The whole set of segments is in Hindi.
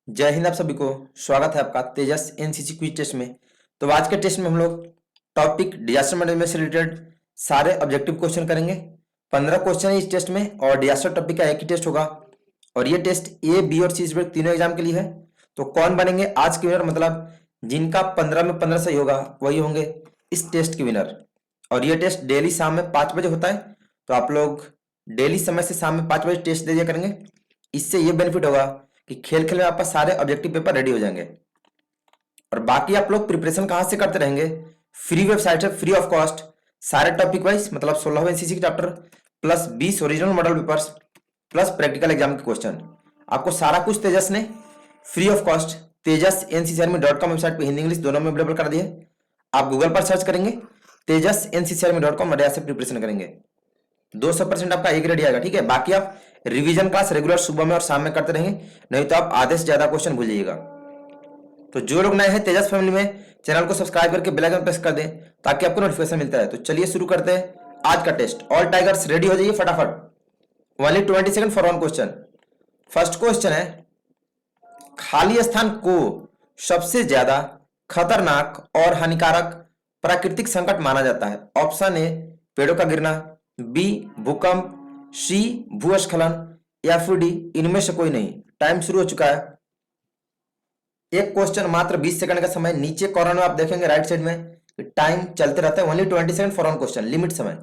जय हिंद। आप सभी को स्वागत है आपका तेजस एनसीसी क्विज टेस्ट में। तो आज के टेस्ट में हम लोग टॉपिक डिजास्टर मैनेजमेंट से रिलेटेड सारे ऑब्जेक्टिव क्वेश्चन करेंगे। 15 क्वेश्चन है इस टेस्ट में और डिजास्टर टॉपिक का एक ही टेस्ट होगा और ये टेस्ट ए बी और सी तीनों एग्जाम के लिए है। तो कौन बनेंगे आज के विनर, मतलब जिनका 15 में 15 सही होगा वही होंगे इस टेस्ट के विनर। और ये टेस्ट डेली शाम में 5 बजे होता है, तो आप लोग डेली समय से शाम में 5 बजे टेस्ट दे दिया करेंगे। इससे ये बेनिफिट होगा कि खेल खेल में आपका सारे ऑब्जेक्टिव पेपर रेडी हो जाएंगे। और बाकी आप लोग प्रिपरेशन कहां से करते रहेंगे, फ्री वेबसाइट है, फ्री ऑफ कॉस्ट, सारे टॉपिक वाइज, मतलब 16वें एनसीसी के chapter plus 20 original model papers plus practical exam के क्वेश्चन, आपको सारा कुछ तेजस ने free of cost Tejas NCCArmy.com website पे हिंदी इंग्लिश दोनों में अवेलेबल कर दिए। आप गूगल पर सर्च करेंगे तेजस NCCArmy.com और से प्रिपरेशन करेंगे, 200% आपका ए ग्रेड आएगा। ठीक है, बाकी आप रिवीजन क्लास रेगुलर सुबह में और शाम में करते रहेंगे, नहीं तो आप आधे से ज्यादा क्वेश्चन भूल जाइएगा। तो जो लोग नए हैं तेजस फैमिली में, चैनल को सब्सक्राइब करके बेल आइकन प्रेस कर दें ताकि आपको नोटिफिकेशन मिलता है। तो चलिए शुरू करते हैं आज का टेस्ट। ऑल टाइगर्स रेडी हो जाइए फटाफट। Only 20 second for one question. First question है, खाली स्थान को सबसे ज्यादा खतरनाक और हानिकारक प्राकृतिक संकट माना जाता है। ऑप्शन ए पेड़ों का गिरना, बी भूकंप, सी भूस्खलन या फिर डी इनमें से कोई नहीं। टाइम शुरू हो चुका है। एक क्वेश्चन मात्र 20 सेकंड का समय। नीचे कॉर्नर में आप देखेंगे राइट साइड में टाइम चलते रहता है। Only 20 second for one question, limit समय।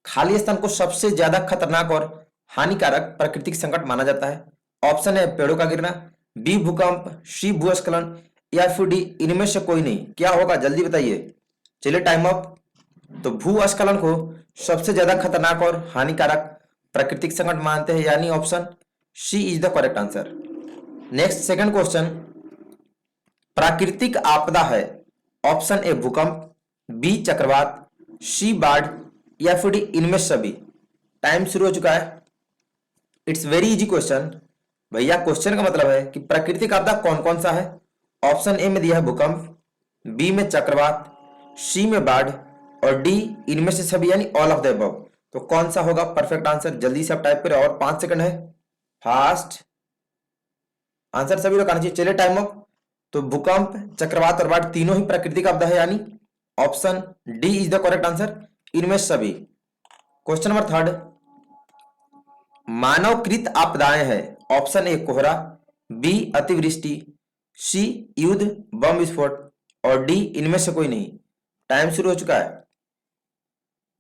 खाली स्थान को सबसे ज्यादा खतरनाक और हानिकारक प्राकृतिक संकट माना जाता है। ऑप्शन है पेड़ों का गिरना, बी भूकंप, सी भूस्खलन या फिर डी इनमें से कोई नहीं। क्या होगा जल्दी बताइए। चलिए टाइम अप। तो भूस्खलन को सबसे ज्यादा खतरनाक और हानिकारक प्राकृतिक संकट मानते हैं, यानी option C is the correct answer. Next second question, प्राकृतिक आपदा है। ऑप्शन ए भूकंप, बी चक्रवात, सी बाढ़ या फिर डी इनमें सभी। टाइम शुरू हो चुका है। इट्स वेरी इजी क्वेश्चन भैया। क्वेश्चन का मतलब है कि प्राकृतिक आपदा कौन कौन सा है। ऑप्शन ए में दिया है भूकंप, बी में चक्रवात, सी में बाढ़ और डी इनमें से सभी यानी ऑल ऑफ द अबव। तो कौन सा होगा परफेक्ट आंसर, जल्दी से आप टाइप करें और 5 सेकंड है। फास्ट आंसर सभी लोग आना चाहिए। चलिए टाइम अप। तो भूकंप, चक्रवात और बाढ़ तीनों ही प्राकृतिक आपदा है, यानी option D is the correct answer, इनमें सभी। क्वेश्चन नंबर थर्ड, मानवकृत आपदाएं हैं। ऑप्शन ए कोहरा, बी अतिवृष्टि, सी युद्ध बम विस्फोट और डी इनमें से कोई नहीं। टाइम शुरू हो चुका है।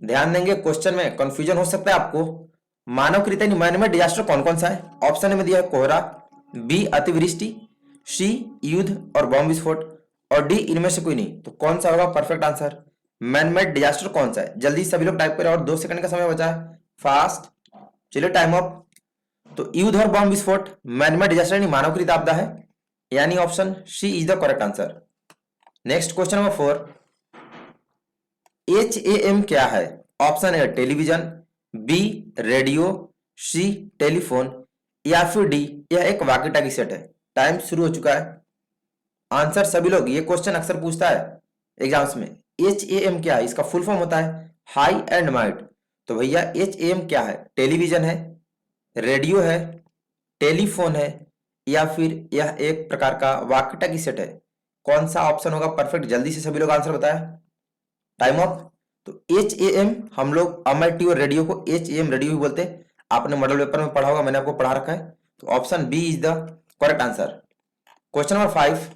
ध्यान देंगे, क्वेश्चन में कंफ्यूजन हो सकता है आपको। मानवकृत यानी मैन मेड डिजास्टर कौन कौन सा है। ऑप्शन में दिया है कोहरा, बी अतिवृष्टि, सी युद्ध और बम विस्फोट और डी इनमें से कोई नहीं। तो कौन सा होगा perfect answer, man made disaster कौन सा है। जल्दी सभी लोग टाइप करें और 2 सेकंड का समय बचा है। फास्ट। चलिए टाइम अप। तो युद्ध और बम विस्फोट मैन मेड डिजास्टर यानी मानवकृत आपदा है, यानी option C is the correct answer. Next question number 4, HAM क्या है। Option A television, B radio, C telephone या फिर डी यह एक वॉकी टॉकी सेट है। टाइम शुरू हो चुका है। आंसर सभी लोग, ये क्वेश्चन अक्सर पूछता है एग्जाम्स में। HAM क्या है, इसका फुल फॉर्म होता है हाई एंड माइट। तो भैया HAM क्या है, टेलीविजन है, रेडियो है, टेलीफोन है या फिर यह एक प्रकार का वॉकी टॉकी सेट है। कौन सा ऑप्शन होगा परफेक्ट, जल्दी से सभी लोग आंसर बताएं। Time up. तो HAM हम लोग अमर और रेडियो को HAM रेडियो ही बोलते हैं। आपने मॉडल पेपर में पढ़ा होगा, मैंने आपको पढ़ा रखा है। तो option B is the correct answer. Question number 5,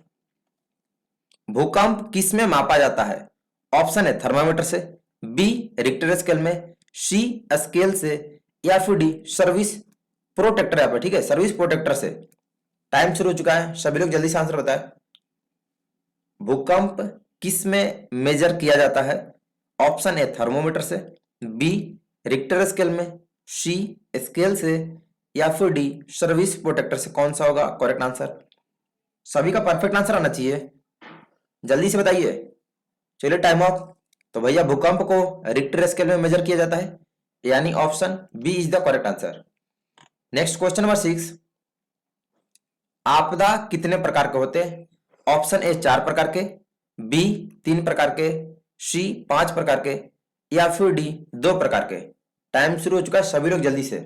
भूकंप किस में मापा जाता है। ऑप्शन है थर्मामीटर से, बी रिक्टर स्केल में, सी स्केल से या फिर डी सर्विस प्रोटेक्टर यहाँ पर। ठीक है, सर्विस प्रोटेक्टर से। टाइम शुरू हो चुका है, सभी लोग जल्दी से आंसर बताएं। भूकंप किस में मेजर किया जाता है। ऑप्शन ए थर्मोमीटर से, बी रिक्टर स्केल में, सी स्केल से या फिर डी सर्विस प्रोटेक्टर से। कौन सा होगा करेक्ट आंसर, सभी का परफेक्ट आंसर आना चाहिए, जल्दी से बताइए। चलिए टाइम ऑफ। तो भैया भूकंप को रिक्टर स्केल में मेजर किया जाता है, यानी option B is the correct answer. Next question number 6, आपदा कितने प्रकार के होते हैं। ऑप्शन ए 4 प्रकार के, बी 3 प्रकार के, सी 5 प्रकार के या फिर डी 2 प्रकार के। टाइम शुरू हो चुका है, सभी लोग जल्दी से।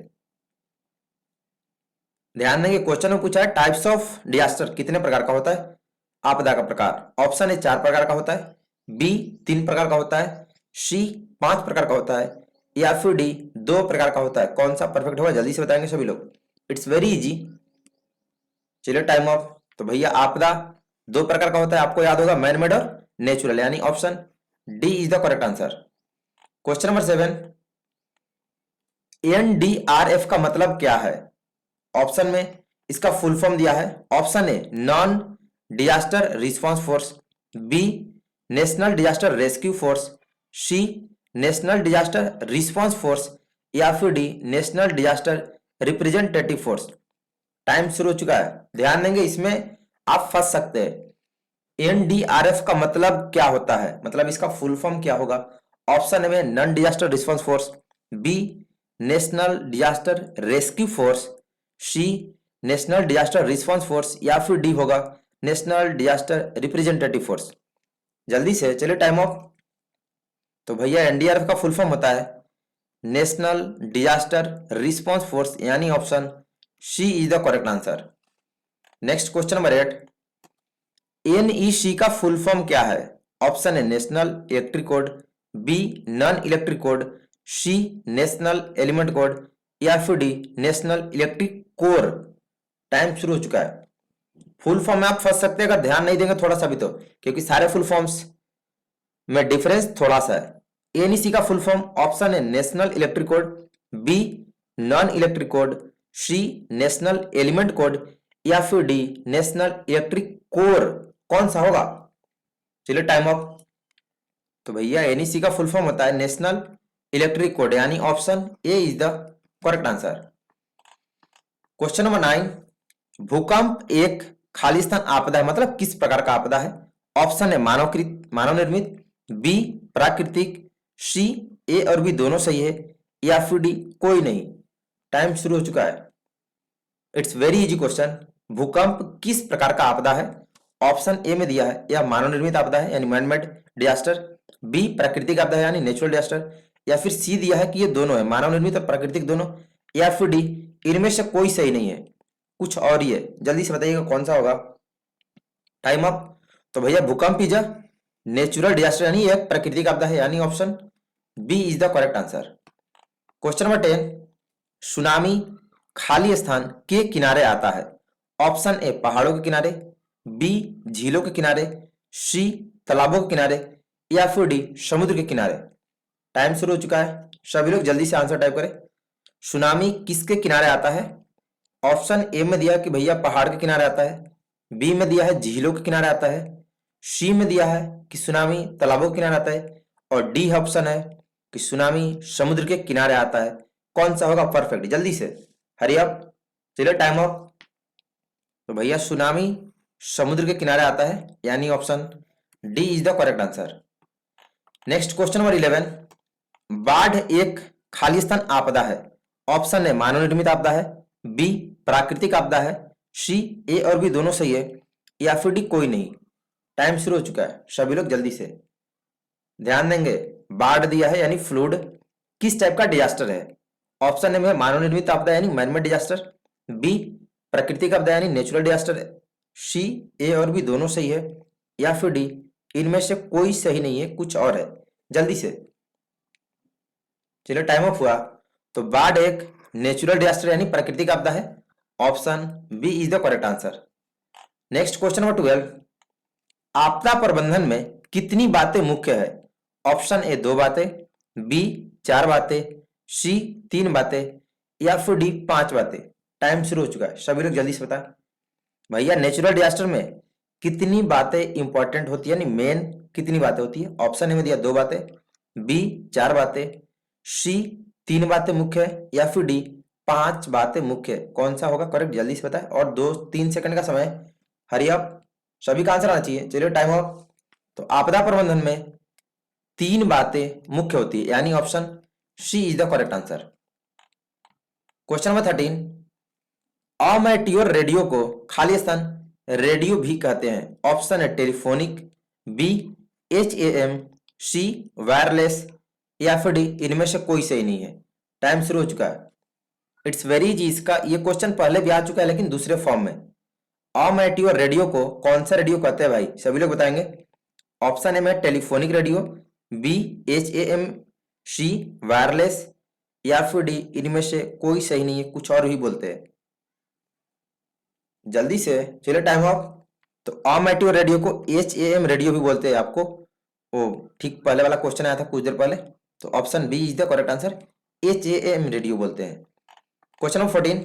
ध्यान देंगे क्वेश्चन में पूछा है टाइप्स ऑफ डिजास्टर कितने प्रकार का होता है, आपदा का प्रकार। ऑप्शन ए 4 प्रकार का होता है, बी 3 प्रकार का होता है, सी 5 प्रकार का होता है, या फिर डी 2 प्रकार का होता है। कौन सा परफेक्ट होगा जल्दी से बताएंगे सभी लोग। It's very easy. चलिए टाइम ऑफ। तो भैया आपदा 2 प्रकार का होता है, आपको याद होगा मैन मेड और नेचुरल, यानी option D is the correct answer. Question number 7, NDRF का मतलब क्या है। ऑप्शन में इसका फुल फॉर्म दिया है। Option A non disaster response force, B national disaster rescue force, C national disaster response force, या फिर D national disaster representative force. Time शुरू हो चुका है, ध्यान देंगे, इसमें आप फंस सकते हैं। एनडीआरएफ का मतलब क्या होता है, मतलब इसका फुल फॉर्म क्या होगा। ऑप्शन ए में non disaster response force, B national disaster rescue force, C national disaster response force, या फिर डी होगा नेशनल डिजास्टर रिप्रेजेंटेटिव फोर्स। जल्दी से चलिए टाइम ऑफ। तो भैया एनडीआरएफ का फुल फॉर्म होता है नेशनल डिजास्टर रिस्पांस फोर्स, यानी option C is the correct answer. Next question number 8, NEC का फुल फॉर्म क्या है। ऑप्शन है national electric code, B non electric code, C national element code, या फिर D national electric core. Time शुरू हो चुका है। फुल फॉर्म में आप फंस सकते हैं अगर ध्यान नहीं देंगे थोड़ा सा भी, तो क्योंकि सारे फुल फॉर्म्स में डिफरेंस थोड़ा सा है। एनईसी का फुल फॉर्म ऑप्शन है national electric code, B non electric code, C national element code, या फिर डी नेशनल इलेक्ट्रिक कोर। कौन सा होगा। चलिए टाइम ऑफ। तो भैया एनईसी का फुल फॉर्म होता है नेशनल इलेक्ट्रिक कोड, यानी option A is the correct answer. Question number 9, भूकंप एक खालिस्तान आपदा है, मतलब किस प्रकार का आपदा है। ऑप्शन है मानवकृत मानव निर्मित, बी प्राकृतिक, सी ए और बी दोनों सही है, या फिर डी कोई नहीं। टाइम शुरू हो चुका है। It's very easy question. भूकंप किस प्रकार का आपदा है। ऑप्शन ए में दिया है यह मानव निर्मित आपदा है, यानी मैनमेड डिजास्टर, बी प्राकृतिक आपदा है यानी नेचुरल डिजास्टर, या फिर सी दिया है कि ये दोनों है मानव निर्मित और प्राकृतिक दोनों, या फिर डी इनमें से कोई सही नहीं है कुछ और ही है। जल्दी से बताइएगा कौन सा होगा। Time up. तो भैया भूकंप इज अ नेचुरल डिजास्टर, यानी यह प्राकृतिक आपदा है, यानी option B is the correct answer. Question number 10, tsunami खाली स्थान के किनारे आता है। ऑप्शन ए पहाड़ों के किनारे, बी झीलों के किनारे, सी तालाबों के किनारे, या फिर डी समुद्र के किनारे। टाइम शुरू हो चुका है, सभी लोग जल्दी से आंसर टाइप करें। सुनामी किसके किनारे आता है। ऑप्शन ए में दिया कि भैया पहाड़ के किनारे आता है, बी में दिया है झीलों के किनारे आता है, सी में दिया है कि सुनामी तालाबों के किनारे आता है, और डी ऑप्शन है कि सुनामी समुद्र के किनारे आता है। कौन सा होगा परफेक्ट, जल्दी से हरी अप। चलिए टाइम अप। तो भैया सुनामी समुद्र के किनारे आता है, यानी option D is the correct answer. Next question number 11, बाढ़ एक खालिस्तान आपदा है। ऑप्शन है मानव निर्मित आपदा है, बी प्राकृतिक आपदा है, सी ए और बी दोनों सही है, या फिर डी कोई नहीं। टाइम शुरू हो चुका है, सभी लोग जल्दी से ध्यान देंगे। बाढ़ दिया है यानी फ्लूड, किस टाइप का डिजास्टर है। ऑप्शन ए में मानव निर्मित आपदा यानी मैनमेड डिजास्टर, बी प्राकृतिक आपदा यानी नेचुरल डिजास्टर, सी ए और बी दोनों सही है, या फिर डी इनमें से कोई सही नहीं है कुछ और है। जल्दी से चलिए टाइम ऑफ हुआ। तो बाढ़ एक नेचुरल डिजास्टर यानी प्राकृतिक आपदा है, option B is the correct answer. Next question number 12, आपदा प्रबंधन में कितनी बातें मुख्य है। ऑप्शन ए 2 बातें, बी 4 बातें, सी 3 बातें, या फिर डी 5 बातें। टाइम शुरू हो चुका है, सभी लोग जल्दी से बताएं। भैया नेचुरल डिजास्टर में कितनी बातें इंपॉर्टेंट होती है, यानी मेन कितनी बातें होती है। ऑप्शन ए में दिया 2 बातें, बी 4 बातें, सी 3 बातें मुख्य है, या फिर डी 5 बातें मुख्य है। कौन सा होगा करेक्ट, जल्दी से बताएं, और 2-3 सेकंड का समय। हरी अप, सभी का आंसर आना चाहिए। चलिए टाइम अप। तो आपदा प्रबंधन में 3 बातें मुख्य होती है, यानी option C is the correct answer. Question number 13, amateur radio को खाली स्थान रेडियो भी कहते हैं। ऑप्शन है telephonic, B HAM, C wireless, या फिर डी इनमें से कोई सही नहीं है। टाइम शुरू हो चुका है। It's very easy. इसका ये क्वेश्चन पहले भी आ चुका है लेकिन दूसरे फॉर्म में। अमैच्योर रेडियो को कौन सा रेडियो कहते हैं भाई, सभी लोग बताएंगे। ऑप्शन ए में telephonic radio, B HAM, C wireless, या फिर डी इनमें से कोई सही नहीं है, कुछ और ही बोलते हैं। जल्दी से चलिए, टाइम ऑफ। तो अमैच्योर रेडियो को HAM रेडियो भी बोलते हैं आपको। ओ ठीक, पहले वाला क्वेश्चन आया था कुछ देर पहले, तो option B is the correct answer, HAM radio बोलते हैं। क्वेश्चन नंबर 14,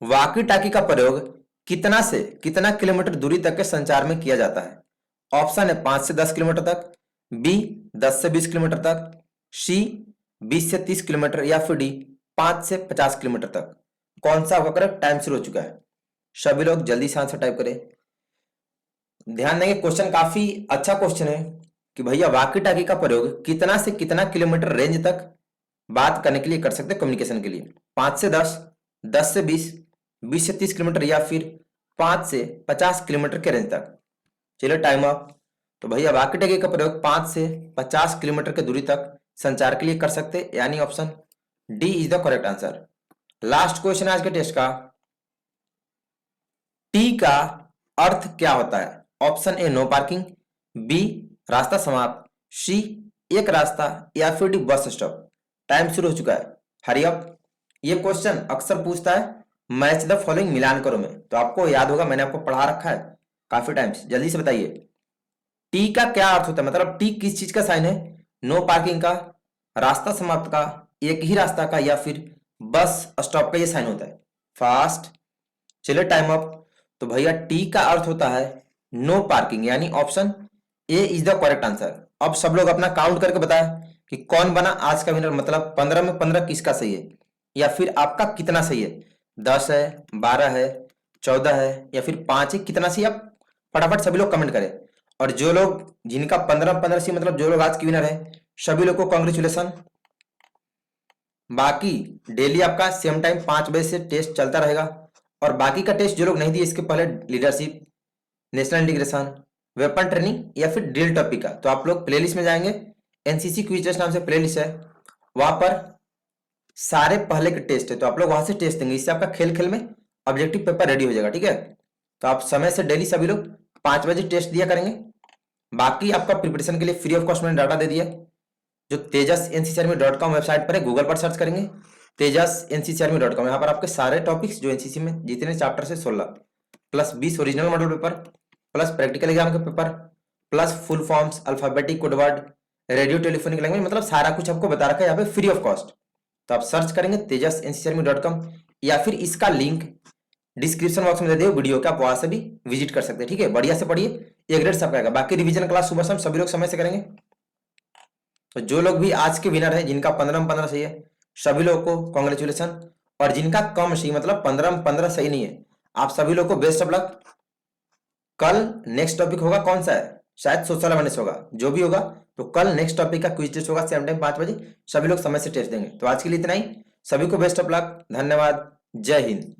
वाकी टाकी का प्रयोग कितना से कितना किलोमीटर दूरी तक के संचार में किया जाता है। ऑप्शन है 5 से 10 किलोमीटर तक, बी 10 से 20 किलोमीटर तक, सी 20 से 30 किलोमीटर, या फिर डी 5 से 50 किलोमीटर तक। कौन सा होगा करेक्ट? टाइम शुरू हो चुका है, सभी लोग जल्दी से आंसर टाइप करें। ध्यान देंगे, क्वेश्चन काफी अच्छा क्वेश्चन है कि भैया वाकी टाकी का प्रयोग कितना से कितना किलोमीटर रेंज तक बात करने के लिए कर सकते हैं, कम्युनिकेशन के लिए। 5 से 10, 10 से 20, 20 से 30 किलोमीटर, या फिर 5 से 50 किलोमीटर के रेंज तक। चलिए टाइम अप। तो भैया वाकी टाकी का प्रयोग 5 से 50 किलोमीटर की दूरी तक संचार के लिए कर सकते हैं, यानी option D is the correct answer. Last question आज के टेस्ट का, टी का अर्थ क्या होता है। Option A no parking, B रास्ता समाप्त, सी एक रास्ता, या फिर डी बस स्टॉप। टाइम शुरू हो चुका है, हरी अप। ये क्वेश्चन अक्सर पूछता है मैच द फॉलोइंग मिलान करो में, तो आपको याद होगा, मैंने आपको पढ़ा रखा है काफी टाइम्स। जल्दी से बताइए, टी का क्या अर्थ होता है, मतलब टी किस चीज का साइन है। नो पार्किंग का, रास्ता समाप्त का, एक ही रास्ता का, या फिर बस स्टॉप का ये साइन होता है। फास्ट, चलिए टाइम अप। तो भैया टी का अर्थ होता है नो पार्किंग, यानी option A is the correct answer. अब सब लोग अपना काउंट करके बताएं कि कौन बना आज का विनर, मतलब 15 में 15 किसका सही है, या फिर आपका कितना सही है। 10 है, 12 है, 14 है, या फिर 5 है, कितना सही आप फटाफट सभी लोग कमेंट करें। और जो लोग जिनका 15-15 सही, मतलब जो लोग आज के विनर है, सभी लोग को कॉन्ग्रेचुलेसन। बाकी डेली आपका सेम टाइम 5 बजे से टेस्ट चलता रहेगा, और बाकी का टेस्ट जो लोग नहीं दिए इसके पहले, leadership, national integration, weapon training, या फिर ड्रिल टॉपिक का, तो आप लोग प्लेलिस्ट में जाएंगे, एनसीसी क्विज टेस्ट नाम से प्लेलिस्ट है, वहां पर सारे पहले के टेस्ट है, तो आप लोग वहां से टेस्ट देंगे। इससे आपका खेल खेल में ऑब्जेक्टिव पेपर रेडी हो जाएगा, ठीक है। तो आप समय से डेली सभी लोग 5 बजे टेस्ट दिया करेंगे। बाकी आपका प्रिपरेशन के लिए फ्री ऑफ कॉस्ट मैंने डाटा दे दिया, जो tejas.nccarmy.com वेबसाइट पर है, गूगल पर सर्च करेंगे tejas.nccarmy.com। यहाँ पर आपके सारे टॉपिक्स जो एनसीसी में जितने चैप्टर से 16 plus 20 original model paper, plus practical exam के paper, plus full forms, alphabetic code word, radio telephonic language, मतलब सारा कुछ आपको बता रखा है यहाँ पे फ्री ऑफ कॉस्ट। तो आप सर्च करेंगे tejas.nccarmy.com, या फिर इसका लिंक डिस्क्रिप्शन बॉक्स में दे दिए वीडियो का, आप वहां से भी विजिट कर सकते हैं, ठीक है। बढ़िया से पढ़िए, एक ग्रेड सबका आएगा। बाकी रिवीजन क्लास सुबह शाम सभी लोग समय से करेंगे। तो जो लोग भी आज के विनर है, जिनका 15 में 15 सही है, सभी लोग को कॉन्ग्रेचुलेसन। और जिनका कम सही, मतलब 15 में 15 सही नहीं है, आप सभी लोग को बेस्ट ऑफ लक। कल नेक्स्ट टॉपिक होगा, कौन सा है, शायद सोशल अवेयरनेस होगा, जो भी होगा। तो कल नेक्स्ट टॉपिक का क्विज टेस्ट होगा सेम टाइम 5 बजे, सभी लोग समय से टेस्ट देंगे। तो आज के लिए इतना ही, सभी को बेस्ट ऑफ लक, धन्यवाद, जय हिंद।